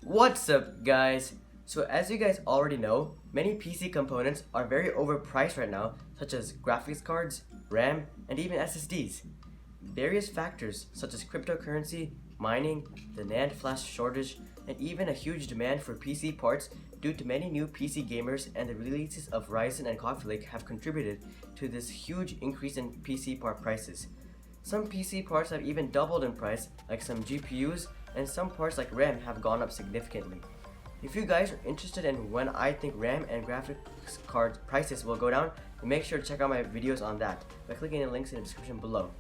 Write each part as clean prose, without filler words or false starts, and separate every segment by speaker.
Speaker 1: What's up, guys? So as you guys already know, many PC components are very overpriced right now, such as graphics cards, RAM, and even SSDs. Various factors such as cryptocurrency, mining, the NAND flash shortage, and even a huge demand for PC parts due to many new PC gamers and the releases of Ryzen and Coffee Lake have contributed to this huge increase in PC part prices. Some PC parts have even doubled in price, like some GPUs, and some parts like RAM have gone up significantly. If you guys are interested in when I think RAM and graphics card prices will go down, then make sure to check out my videos on that by clicking the links in the description below.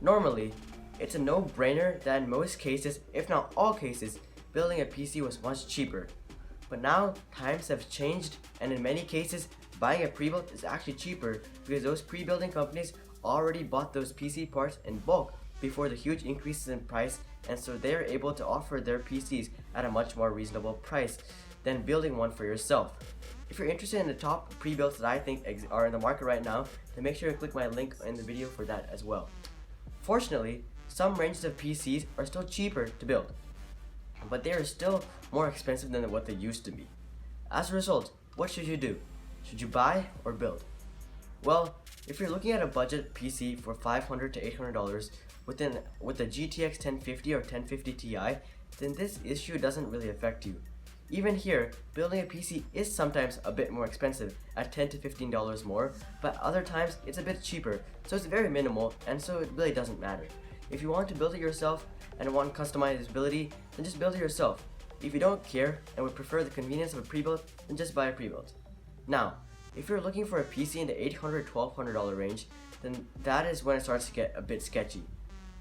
Speaker 1: Normally, it's a no-brainer that in most cases, if not all cases, building a PC was much cheaper. But now, times have changed, and in many cases, buying a pre-built is actually cheaper because those pre-building companies already bought those PC parts in bulk before the huge increases in price, and so they're able to offer their PCs at a much more reasonable price than building one for yourself. If you're interested in the top pre-builts that I think are in the market right now, then make sure to click my link in the video for that as well. Fortunately, some ranges of PCs are still cheaper to build, but they are still more expensive than what they used to be. As a result, what should you do? Should you buy or build? Well, if you're looking at a budget PC for $500 to $800 with a GTX 1050 or 1050 Ti, then this issue doesn't really affect you. Even here, building a PC is sometimes a bit more expensive at $10 to $15 more, but other times it's a bit cheaper, so it's very minimal, and so it really doesn't matter. If you want to build it yourself and want customizability, then just build it yourself. If you don't care and would prefer the convenience of a pre-built, then just buy a pre-built. Now, if you're looking for a PC in the $800 to $1,200 range, then that is when it starts to get a bit sketchy.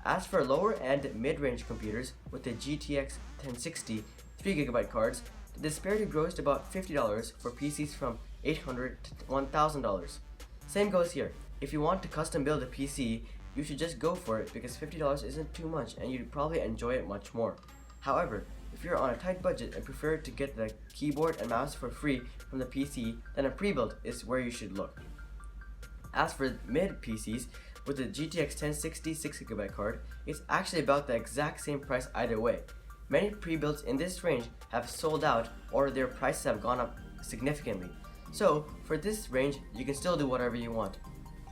Speaker 1: As for lower and mid-range computers with the GTX 1060 3GB cards, the disparity grows to about $50 for PCs from $800 to $1,000. Same goes here. If you want to custom build a PC, you should just go for it because $50 isn't too much and you'd probably enjoy it much more. However, if you're on a tight budget and prefer to get the keyboard and mouse for free from the PC, then a pre-built is where you should look. As for mid PCs, with the GTX 1060 6GB card, it's actually about the exact same price either way. Many pre-builts in this range have sold out or their prices have gone up significantly. So, for this range, you can still do whatever you want.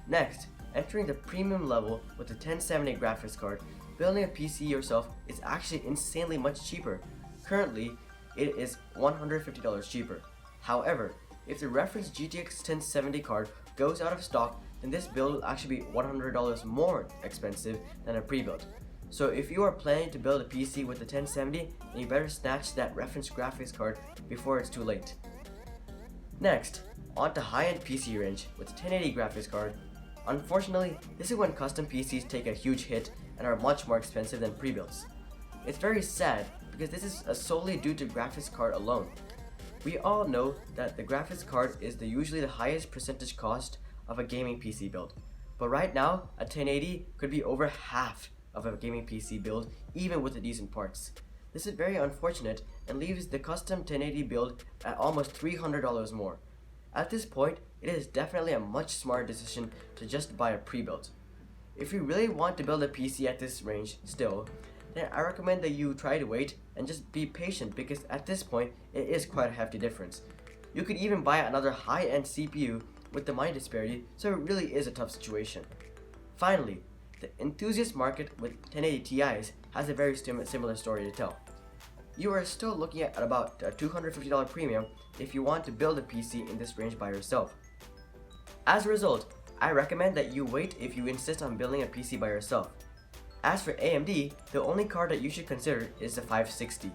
Speaker 1: Next, entering the premium level with the 1070 graphics card, building a PC yourself is actually insanely much cheaper. Currently, it is $150 cheaper. However, if the reference GTX 1070 card goes out of stock, then this build will actually be $100 more expensive than a pre-built. So if you are planning to build a PC with the 1070, then you better snatch that reference graphics card before it's too late. Next, on to high-end PC range with the 1080 graphics card. Unfortunately, this is when custom PCs take a huge hit and are much more expensive than pre-builts. It's very sad because this is solely due to graphics card alone. We all know that the graphics card is usually the highest percentage cost of a gaming PC build. But right now, a 1080 could be over half of a gaming PC build, even with the decent parts. This is very unfortunate and leaves the custom 1080 build at almost $300 more. At this point, it is definitely a much smarter decision to just buy a pre-built. If you really want to build a PC at this range still, then I recommend that you try to wait and just be patient because at this point, it is quite a hefty difference. You could even buy another high-end CPU with the money disparity, so it really is a tough situation. Finally, the enthusiast market with 1080 Ti's has a very similar story to tell. You are still looking at about a $250 premium if you want to build a PC in this range by yourself. As a result, I recommend that you wait if you insist on building a PC by yourself. As for AMD, the only card that you should consider is the 560.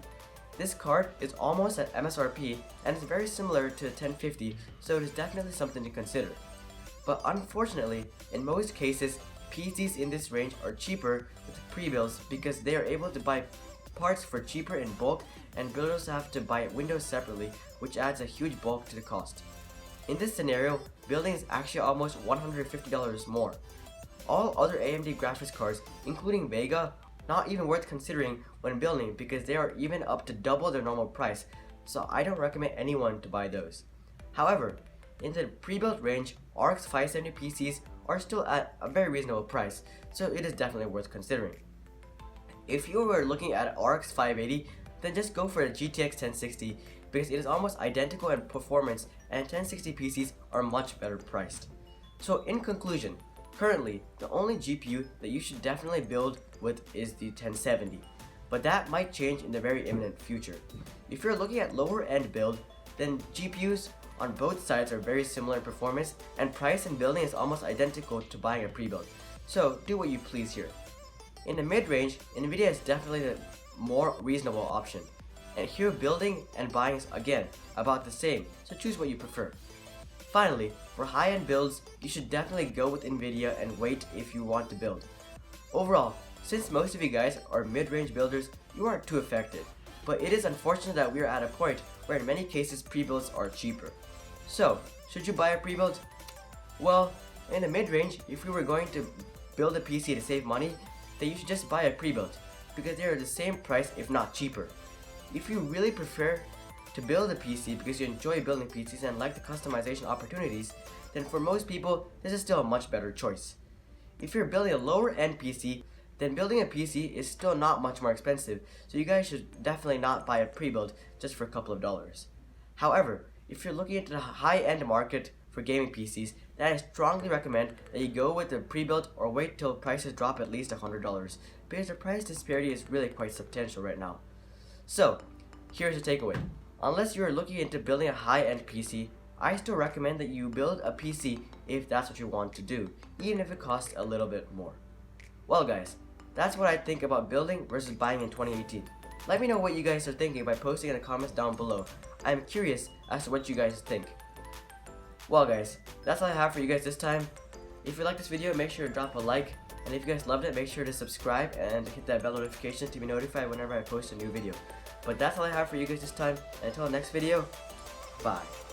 Speaker 1: This card is almost at MSRP and is very similar to the 1050, so it is definitely something to consider. But unfortunately, in most cases, PCs in this range are cheaper with pre-builds because they are able to buy parts for cheaper in bulk and builders have to buy Windows separately, which adds a huge bulk to the cost. In this scenario, building is actually almost $150 more. All other AMD graphics cards, including Vega, not even worth considering when building because they are even up to double their normal price, so I don't recommend anyone to buy those. However, in the pre-built range, RX 570 PCs are still at a very reasonable price, so it is definitely worth considering. If you were looking at RX 580, then just go for a GTX 1060 because it is almost identical in performance and 1060 PCs are much better priced. So in conclusion, currently the only GPU that you should definitely build with is the 1070, but that might change in the very imminent future. If you're looking at lower end build, then GPUs on both sides are very similar in performance and price and building is almost identical to buying a pre-built. So do what you please here. In the mid-range, Nvidia is definitely the more reasonable option. And here building and buying is again about the same, so choose what you prefer. Finally, for high-end builds, you should definitely go with Nvidia and wait if you want to build. Overall, since most of you guys are mid-range builders, you aren't too affected. But it is unfortunate that we are at a point where in many cases pre-builds are cheaper. So, should you buy a pre-build? Well, in the mid-range, if we were going to build a PC to save money, then you should just buy a pre-built because they are the same price if not cheaper. If you really prefer to build a PC because you enjoy building PCs and like the customization opportunities, then for most people, this is still a much better choice. If you're building a lower end PC, then building a PC is still not much more expensive, so you guys should definitely not buy a pre-built just for a couple of dollars. However, if you're looking into the high-end market for gaming PCs, then I strongly recommend that you go with the pre-built or wait till prices drop at least $100 because the price disparity is really quite substantial right now. So, here's the takeaway. Unless you're looking into building a high-end PC, I still recommend that you build a PC if that's what you want to do, even if it costs a little bit more. Well guys, that's what I think about building versus buying in 2018. Let me know what you guys are thinking by posting in the comments down below. I'm curious as to what you guys think. Well guys, that's all I have for you guys this time. If you like this video, make sure to drop a like, and if you guys loved it, make sure to subscribe and hit that bell notification to be notified whenever I post a new video. But that's all I have for you guys this time, and until the next video, bye.